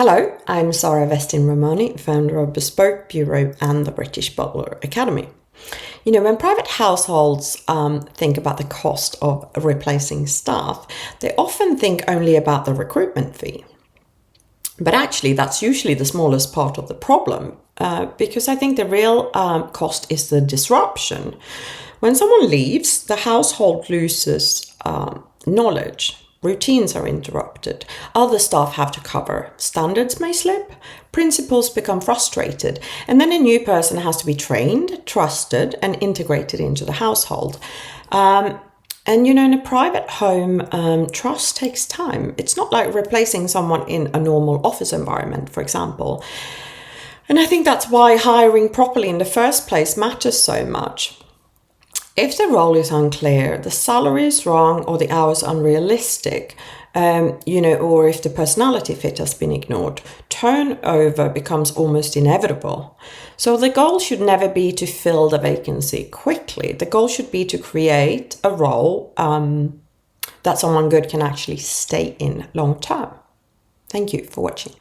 Hello, I'm Sara Vestin Rahmani, founder of Bespoke Bureau and the British Butler Academy. You know, when private households think about the cost of replacing staff, they often think only about the recruitment fee. But actually, that's usually the smallest part of the problem because I think the real cost is the disruption. When someone leaves, the household loses knowledge. Routines are interrupted. Other staff have to cover. Standards may slip. Principals become frustrated. And then a new person has to be trained, trusted, and integrated into the household. And you know, in a private home, trust takes time. It's not like replacing someone in a normal office environment, for example. And I think that's why hiring properly in the first place matters so much. If the role is unclear, the salary is wrong, or the hours unrealistic, or if the personality fit has been ignored, turnover becomes almost inevitable. So the goal should never be to fill the vacancy quickly. The goal should be to create a role that someone good can actually stay in long term. Thank you for watching.